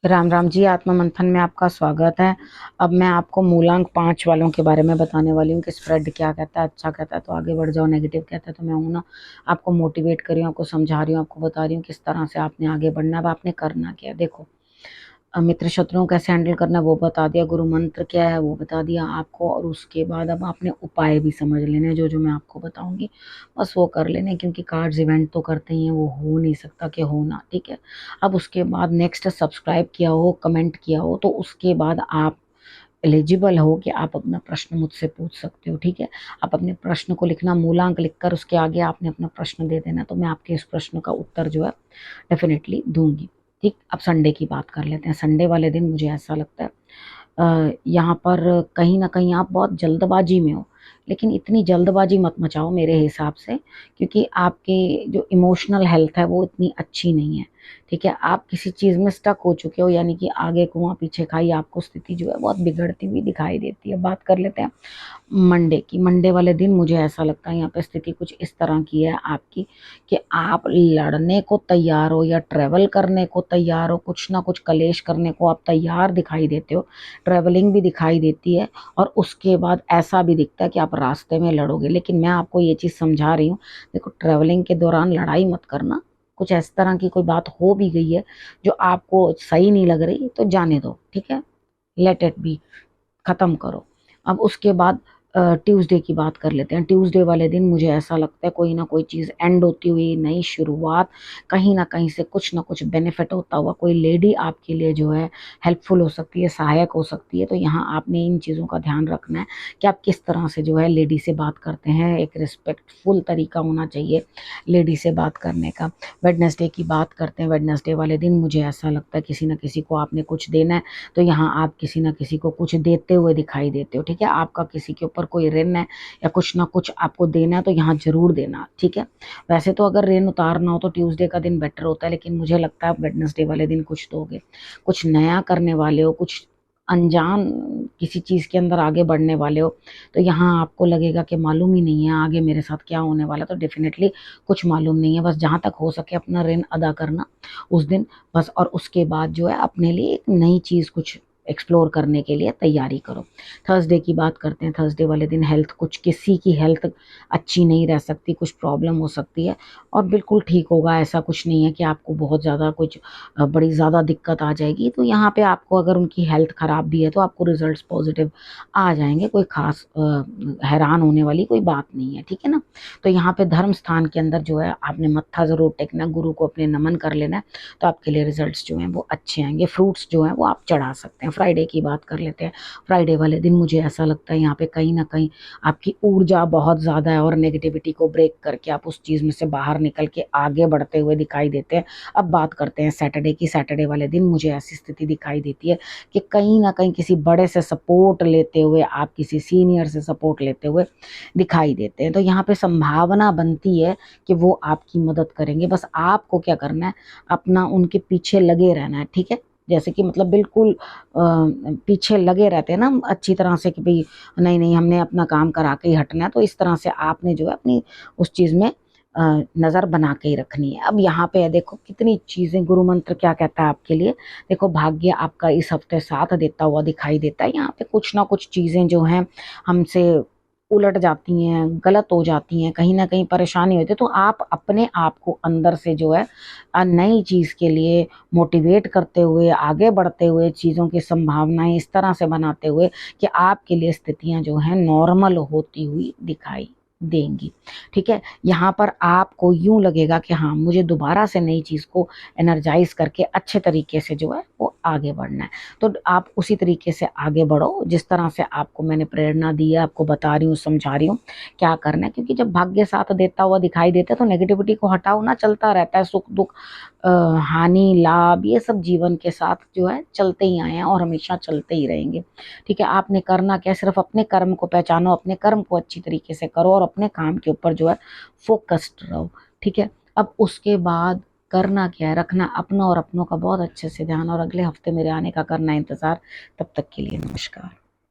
राम राम जी। आत्मा मंथन में आपका स्वागत है। अब मैं आपको मूलांक 5 वालों के बारे में बताने वाली हूँ कि स्प्रेड क्या कहता है, अच्छा कहता है तो आगे बढ़ जाओ, नेगेटिव कहता है तो मैं हूँ ना आपको मोटिवेट कर रही हूँ, आपको समझा रही हूँ, आपको बता रही हूँ किस तरह से आपने आगे बढ़ना है। अब आपने करना क्या है, देखो। मित्र शत्रुओं कैसे हैंडल करना है वो बता दिया, गुरु मंत्र क्या है वो बता दिया आपको, और उसके बाद अब आपने उपाय भी समझ लेने हैं, जो जो मैं आपको बताऊंगी बस वो कर लेने, क्योंकि कार्ड्स इवेंट तो करते ही हैं, वो हो नहीं सकता कि होना, ठीक है। अब उसके बाद नेक्स्ट सब्सक्राइब किया हो, कमेंट किया हो, तो उसके बाद आप एलिजिबल हो कि आप अपना प्रश्न मुझसे पूछ सकते हो, ठीक है। आप अपने प्रश्न को लिखना, मूलांक लिखकर उसके आगे आपने अपना प्रश्न दे देना, तो मैं आपके इस प्रश्न का उत्तर जो है डेफिनेटली दूंगी। ठीक, अब संडे की बात कर लेते हैं। संडे वाले दिन मुझे ऐसा लगता है यहाँ पर कहीं ना कहीं आप बहुत जल्दबाजी में हो, लेकिन इतनी जल्दबाजी मत मचाओ मेरे हिसाब से, क्योंकि आपकी जो इमोशनल हेल्थ है वो इतनी अच्छी नहीं है, ठीक है। आप किसी चीज़ में स्टक हो चुके हो, यानी कि आगे कुआं पीछे खाई, आपको स्थिति जो है बहुत बिगड़ती हुई दिखाई देती है। बात कर लेते हैं मंडे की। मंडे वाले दिन मुझे ऐसा लगता है यहाँ पे स्थिति कुछ इस तरह की है आपकी कि आप लड़ने को तैयार हो या ट्रैवल करने को तैयार हो, कुछ ना कुछ कलेश करने को आप तैयार दिखाई देते हो, ट्रैवलिंग भी दिखाई देती है, और उसके बाद ऐसा भी दिखता है कि आप रास्ते में लड़ोगे। लेकिन मैं आपको ये चीज़ समझा रही हूँ, देखो ट्रैवलिंग के दौरान लड़ाई मत करना। कुछ इस तरह की कोई बात हो भी गई है जो आपको सही नहीं लग रही तो जाने दो, ठीक है, लेट इट बी, खत्म करो। अब उसके बाद ट्यूसडे की बात कर लेते हैं। ट्यूसडे वाले दिन मुझे ऐसा लगता है कोई ना कोई चीज़ एंड होती हुई, नई शुरुआत, कहीं ना कहीं से कुछ ना कुछ बेनिफिट होता हुआ, कोई लेडी आपके लिए जो है हेल्पफुल हो सकती है, सहायक हो सकती है। तो यहाँ आपने इन चीज़ों का ध्यान रखना है कि आप किस तरह से जो है लेडी से बात करते हैं। एक रिस्पेक्टफुल तरीका होना चाहिए लेडी से बात करने का। वेडनेसडे की बात करते हैं। वेडनेसडे वाले दिन मुझे ऐसा लगता है किसी न किसी को आपने कुछ देना है, तो यहाँ आप किसी न किसी को कुछ देते हुए दिखाई देते हो, ठीक है। आपका किसी के ऊपर कोई ऋण है या कुछ ना कुछ आपको देना है तो यहाँ जरूर देना, ठीक है। वैसे तो अगर ऋण उतारना हो तो ट्यूसडे का दिन बेटर होता है, लेकिन मुझे लगता है आप वेडनेसडे वाले दिन कुछ दोगे, कुछ नया करने वाले हो, कुछ अनजान किसी चीज़ के अंदर आगे बढ़ने वाले हो। तो यहाँ आपको लगेगा कि मालूम ही नहीं है आगे मेरे साथ क्या होने वाला, तो डेफिनेटली कुछ मालूम नहीं है। बस जहाँ तक हो सके अपना ऋण अदा करना उस दिन बस, और उसके बाद जो है अपने लिए एक नई चीज़ कुछ एक्सप्लोर करने के लिए तैयारी करो। थर्सडे की बात करते हैं। थर्सडे वाले दिन हेल्थ, कुछ किसी की हेल्थ अच्छी नहीं रह सकती, कुछ प्रॉब्लम हो सकती है, और बिल्कुल ठीक होगा। ऐसा कुछ नहीं है कि आपको बहुत ज़्यादा कुछ बड़ी ज़्यादा दिक्कत आ जाएगी। तो यहाँ पे आपको अगर उनकी हेल्थ ख़राब भी है तो आपको रिजल्ट्स पॉजिटिव आ जाएंगे, कोई खास हैरान होने वाली कोई बात नहीं है, ठीक है ना। तो यहाँ पे धर्म स्थान के अंदर जो है आपने मत्था ज़रूर टेकना, गुरु को अपने नमन कर लेना है, तो आपके लिए रिजल्ट्स जो हैं वो अच्छे आएंगे। फ्रूट्स जो हैं वो आप चढ़ा सकते हैं। फ्राइडे की बात कर लेते हैं। फ्राइडे वाले दिन मुझे ऐसा लगता है यहाँ पे कहीं ना कहीं आपकी ऊर्जा बहुत ज़्यादा है, और नेगेटिविटी को ब्रेक करके आप उस चीज़ में से बाहर निकल के आगे बढ़ते हुए दिखाई देते हैं। अब बात करते हैं सैटरडे की। सैटरडे वाले दिन मुझे ऐसी स्थिति दिखाई देती है कि कहीं ना कहीं किसी बड़े से सपोर्ट लेते हुए, आप किसी सीनियर से सपोर्ट लेते हुए दिखाई देते हैं। तो यहाँ पे संभावना बनती है कि वो आपकी मदद करेंगे, बस आपको क्या करना है, अपना उनके पीछे लगे रहना है, ठीक है। जैसे कि मतलब बिल्कुल पीछे लगे रहते हैं ना अच्छी तरह से, कि भाई नहीं नहीं हमने अपना काम करा के ही हटना है, तो इस तरह से आपने जो है अपनी उस चीज़ में नज़र बना के ही रखनी है। अब यहाँ पे देखो कितनी चीज़ें, गुरु मंत्र क्या कहता है आपके लिए। देखो भाग्य आपका इस हफ्ते साथ देता हुआ दिखाई देता है। यहाँ पे कुछ ना कुछ चीज़ें जो हैं हमसे उलट जाती हैं, गलत हो जाती हैं, कहीं ना कहीं परेशानी होती है, तो आप अपने आप को अंदर से जो है नई चीज़ के लिए मोटिवेट करते हुए, आगे बढ़ते हुए, चीज़ों की संभावनाएं इस तरह से बनाते हुए कि आपके लिए स्थितियां जो हैं नॉर्मल होती हुई दिखाई देंगी, ठीक है। यहाँ पर आपको यूं लगेगा कि हाँ मुझे दोबारा से नई चीज़ को एनर्जाइज करके अच्छे तरीके से जो है वो आगे बढ़ना है। तो आप उसी तरीके से आगे बढ़ो जिस तरह से आपको मैंने प्रेरणा दी है, आपको बता रही हूँ, समझा रही हूँ क्या करना है। क्योंकि जब भाग्य साथ देता हुआ दिखाई देता है तो नेगेटिविटी को हटाओ ना, चलता रहता है, सुख दुख हानि लाभ ये सब जीवन के साथ जो है चलते ही आए हैं और हमेशा चलते ही रहेंगे, ठीक है। आपने करना क्या, सिर्फ अपने कर्म को पहचानो, अपने कर्म को अच्छी तरीके से करो, और अपने काम के ऊपर जो है फोकस्ड रहो, ठीक है। अब उसके बाद करना क्या है, रखना अपना और अपनों का बहुत अच्छे से ध्यान, और अगले हफ्ते मेरे आने का करना इंतजार। तब तक के लिए नमस्कार।